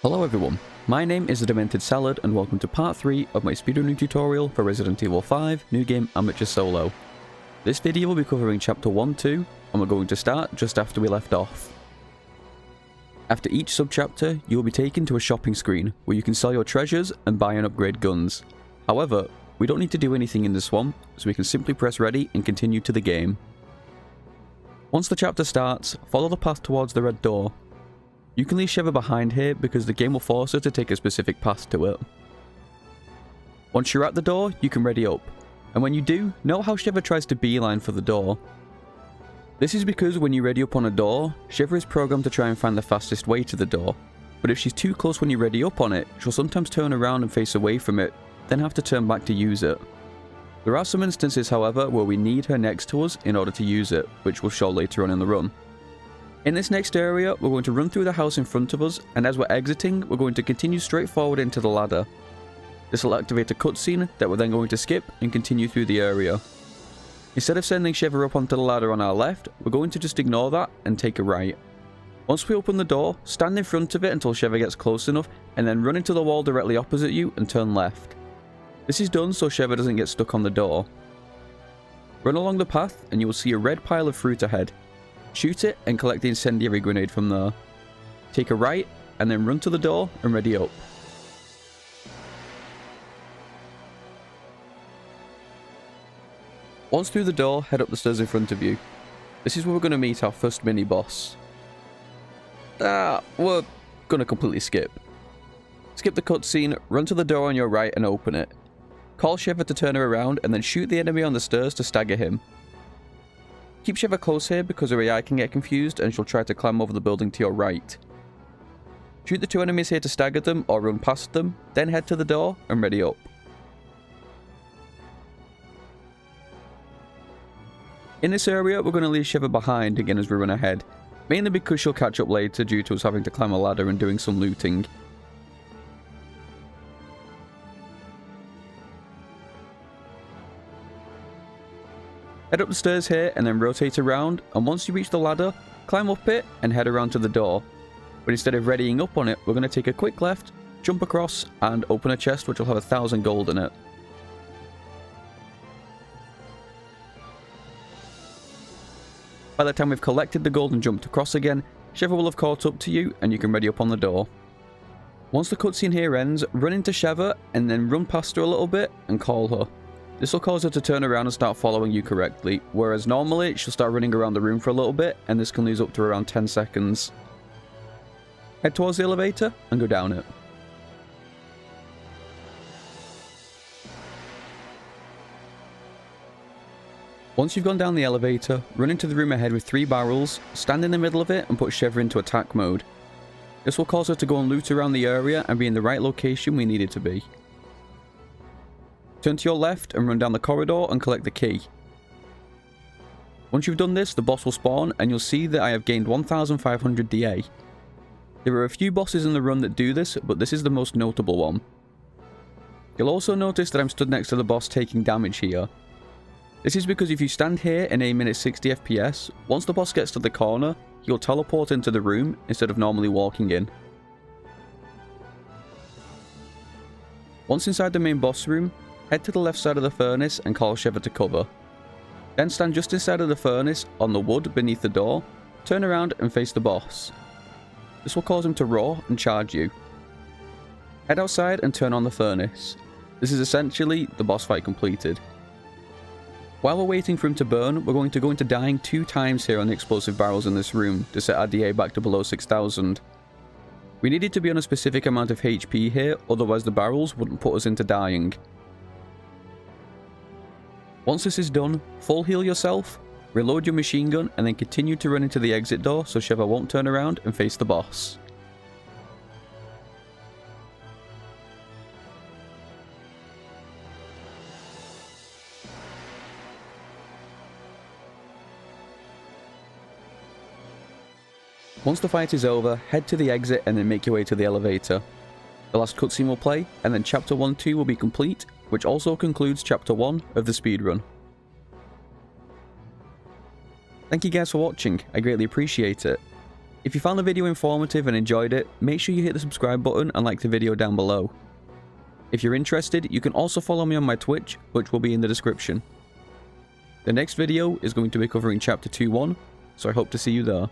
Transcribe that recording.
Hello everyone, my name is The Demented Salad and welcome to part 3 of my speedrunning tutorial for Resident Evil 5 New Game Amateur Solo. This video will be covering chapter 1-2 and we're going to start just after we left off. After each subchapter, you will be taken to a shopping screen where you can sell your treasures and buy and upgrade guns. However, we don't need to do anything in this one, so we can simply press ready and continue to the game. Once the chapter starts, follow the path towards the red door. You can leave Sheva behind here because the game will force her to take a specific path to it. Once you're at the door, you can ready up, and when you do, note how Sheva tries to beeline for the door. This is because when you ready up on a door, Sheva is programmed to try and find the fastest way to the door, but if she's too close when you ready up on it, she'll sometimes turn around and face away from it, then have to turn back to use it. There are some instances, however, where we need her next to us in order to use it, which we'll show later on in the run. In this next area, we're going to run through the house in front of us, and as we're exiting, we're going to continue straight forward into the ladder. This will activate a cutscene that we're then going to skip and continue through the area. Instead of sending Sheva up onto the ladder on our left, we're going to just ignore that and take a right. Once we open the door, stand in front of it until Sheva gets close enough, and then run into the wall directly opposite you and turn left. This is done so Sheva doesn't get stuck on the door. Run along the path and you will see a red pile of fruit ahead. Shoot it and collect the incendiary grenade from there. Take a right and then run to the door and ready up. Once through the door, head up the stairs in front of you. This is where we're going to meet our first mini-boss. We're going to completely skip. Skip the cutscene, run to the door on your right and open it. Call Sheva to turn her around and then shoot the enemy on the stairs to stagger him. Keep Sheva close here because her AI can get confused and she'll try to climb over the building to your right. Shoot the two enemies here to stagger them or run past them, then head to the door and ready up. In this area, we're going to leave Sheva behind again as we run ahead, mainly because she'll catch up later due to us having to climb a ladder and doing some looting. Head up the stairs here and then rotate around, and once you reach the ladder, climb up it and head around to the door. But instead of readying up on it, we're going to take a quick left, jump across and open a chest which will have 1,000 gold in it. By the time we've collected the gold and jumped across again, Sheva will have caught up to you and you can ready up on the door. Once the cutscene here ends, run into Sheva and then run past her a little bit and call her. This will cause her to turn around and start following you correctly, whereas normally she'll start running around the room for a little bit and this can lose up to around 10 seconds. Head towards the elevator and go down it. Once you've gone down the elevator, run into the room ahead with 3 barrels, stand in the middle of it and put Sheva into attack mode. This will cause her to go and loot around the area and be in the right location we need it to be. Turn to your left and run down the corridor and collect the key. Once you've done this, the boss will spawn and you'll see that I have gained 1,500 DA. There are a few bosses in the run that do this, but this is the most notable one. You'll also notice that I'm stood next to the boss taking damage here. This is because if you stand here and aim in at 60 FPS, once the boss gets to the corner, he'll teleport into the room instead of normally walking in. Once inside the main boss room, head to the left side of the furnace and call Sheva to cover. Then stand just inside of the furnace on the wood beneath the door, turn around and face the boss. This will cause him to roar and charge you. Head outside and turn on the furnace. This is essentially the boss fight completed. While we're waiting for him to burn, we're going to go into dying 2 times here on the explosive barrels in this room to set our DA back to below 6,000. We needed to be on a specific amount of HP here, otherwise the barrels wouldn't put us into dying. Once this is done, full heal yourself, reload your machine gun and then continue to run into the exit door so Sheva won't turn around and face the boss. Once the fight is over, head to the exit and then make your way to the elevator. The last cutscene will play, and then chapter 1-2 will be complete, which also concludes chapter 1 of the speedrun. Thank you guys for watching, I greatly appreciate it. If you found the video informative and enjoyed it, make sure you hit the subscribe button and like the video down below. If you're interested, you can also follow me on my Twitch, which will be in the description. The next video is going to be covering Chapter 2.1, so I hope to see you there.